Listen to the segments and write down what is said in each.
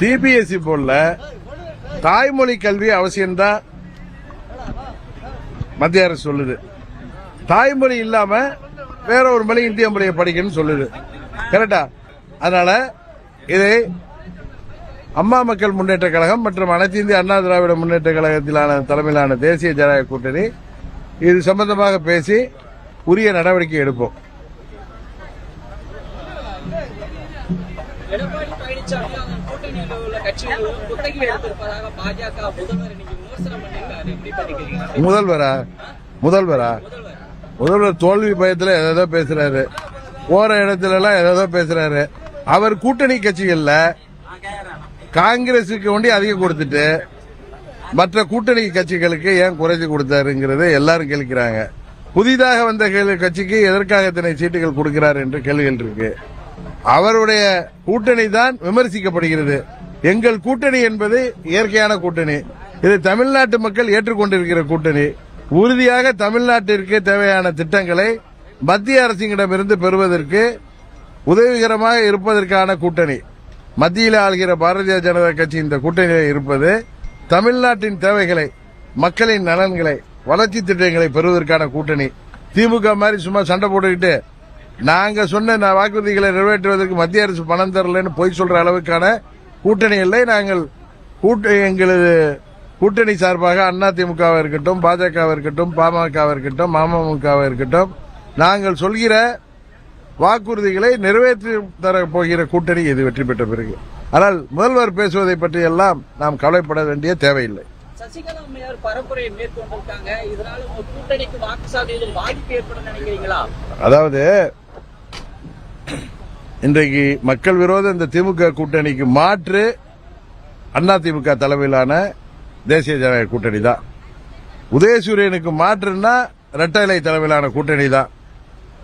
CBSE போர்டுல தாய்மொழி கல்வி அவசியம்தான் மத்திய அரசு சொல்லுது. தாய்மொழி இல்லாம வேற ஒரு மொழி இந்திய மொழியை படிக்கணும்னு சொல்லுது. கரெக்டா? அதனால இதை அம்மா மக்கள் முன்னேற்ற கழகம் மற்றும் அனைத்து இந்திய அண்ணா திராவிட முன்னேற்ற கழகத்திலான தலைமையிலான தேசிய ஜனநாயக கூட்டணி இது சம்பந்தமாக பேசி உரிய நடவடிக்கை எடுப்போம். எடப்பாடி பழனிசாமி கூட்டணியில் உள்ள கட்சிகள் குத்தகை எடுத்திருப்பதாக பாஜக முதல்வர் இன்னைக்கு விமர்சனம் பண்ணிருக்காரு. முதல்வர் தோல்வி பயத்துல ஏதோ பேசுறாரு, போற இடத்துல எல்லாம் ஏதோ பேசுறாரு. அவர் கூட்டணி கட்சிகள்ல காங்கிரசுக்கு ஒண்டி அதிகம் கொடுத்துட்டு மற்ற கூட்டணி கட்சிகளுக்கு ஏன் குறைச்சு கொடுத்தாருங்கிறத எல்லாரும் கேட்கிறாங்க. புதிதாக வந்த கட்சிக்கு எதற்காக இத்தனை சீட்டுகள் கொடுக்கிறார் என்று கேள்விகள் இருக்கு. அவருடைய கூட்டணி தான் விமர்சிக்கப்படுகிறது. எங்கள் கூட்டணி என்பது இயற்கையான கூட்டணி. இது தமிழ்நாட்டு மக்கள் ஏற்றுக்கொண்டிருக்கிற கூட்டணி. உறுதியாக தமிழ்நாட்டிற்கு தேவையான திட்டங்களை மத்திய அரசிடமிருந்து பெறுவதற்கு உதவிகரமாக இருப்பதற்கான கூட்டணி. மத்தியில் ஆள்கிற பாரதிய ஜனதா கட்சி இந்த கூட்டணியில் இருப்பது தமிழ்நாட்டின் தேவைகளை, மக்களின் நலன்களை, வளர்ச்சி திட்டங்களை பெறுவதற்கான கூட்டணி. திமுக மாதிரி சும்மா சண்டை போட்டுக்கிட்டு நாங்க சொன்ன வாக்குறுதிகளை நிறைவேற்றுவதற்கு மத்திய அரசு பணம் தரலன்னு பொய் சொல்ற அளவுக்கான கூட்டணி இல்லை. நாங்கள் எங்களது கூட்டணி சார்பாக அதிமுகவா இருக்கட்டும், பாஜகவா இருக்கட்டும், பாமகவா இருக்கட்டும், மமமுகவா இருக்கட்டும், நாங்கள் சொல்கிற வாக்குறுதிகளை நிறைவேற்றி தர போகிற கூட்டணி இது வெற்றி பெற்ற பிறகு. ஆனால் முதல்வர் பேசுவதை பற்றி எல்லாம் நாம் கவலைப்பட வேண்டிய தேவையில்லை. சசிகலா அம்மையார் பரப்புரையை மேற்கொண்டிருக்காங்க. இதனால கூட்டணிக்கு வாக்கு சதவீதம் பாதிப்பு ஏற்படும் நினைக்கிறீங்களா? அதாவது இன்றைக்கு மக்கள் விரோத இந்த திமுக கூட்டணிக்கு மாற்று அதிமுக தலைமையிலான தேசிய ஜனநாயக கூட்டணி தான். உதயசூரியனுக்கு மாற்றுன்னா இரட்டை இலை தலைமையிலான கூட்டணி தான்.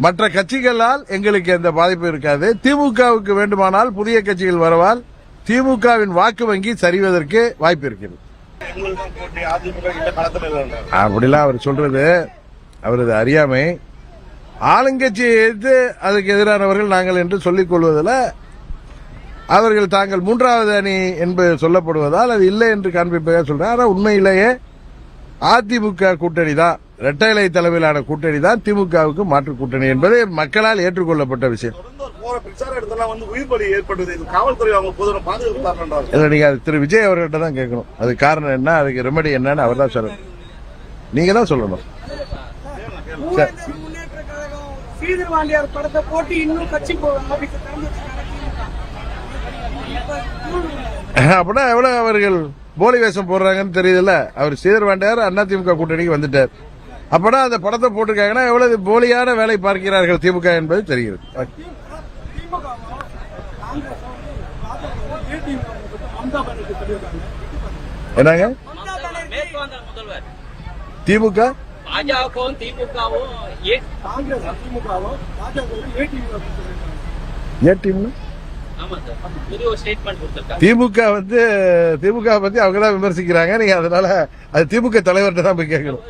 மற்ற கட்சிகளால் எங்களுக்கு எந்த பாதிப்பு இருக்காது. திமுகவுக்கு வேண்டுமானால் புதிய கட்சிகள் வரவால் திமுகவின் வாக்கு வங்கி சரிவதற்கு வாய்ப்பு இருக்கிறது. அப்படிலாம் அவர் சொல்றது அவரது அறியாமை. ஆளுங்கட்சியை எதிர்த்து அதுக்கு எதிரானவர்கள் நாங்கள் என்று சொல்லிக் கொள்வதில் அவர்கள் தாங்கள் மூன்றாவது அணி என்பது சொல்லப்படுவதால் அது இல்லை என்று காண்பிப்பதாக சொல்றாங்க. ஆனால் உண்மையிலேயே அதிமுக கூட்டணி தான், இரட்டை இலை தலைமையிலான கூட்டணி தான் திமுகவுக்கு மாற்று கூட்டணி என்பது மக்களால் ஏற்றுக்கொள்ளப்பட்ட விஷயம். நீங்க திரு விஜய் அவர்கிட்ட தான் கேட்கணும். அது காரணம் என்ன, அதுக்கு ரெமெடி என்னன்னு அவர் தான் சொல்லணும். நீங்க தான் சொல்லணும். அப்படின்னா எவ்வளவு அவர்கள் போலி வேஷம் போடுறாங்கன்னு தெரியுதுல்ல. அவர் ஸ்ரீதர்வாண்டியார் அதிமுக கூட்டணிக்கு வந்துட்டார். அப்பனா அந்த படத்தை போட்டிருக்காங்கன்னா எவ்வளவு போலியான வேலை பார்க்கிறார்கள் திமுக என்பது தெரிகிறது. என்னங்க திமுக திமுக பத்தி அவங்க தான் விமர்சிக்கிறாங்க. நீங்க அதனால அது திமுக தலைவர்கிட்ட தான் போய் கேட்கணும்.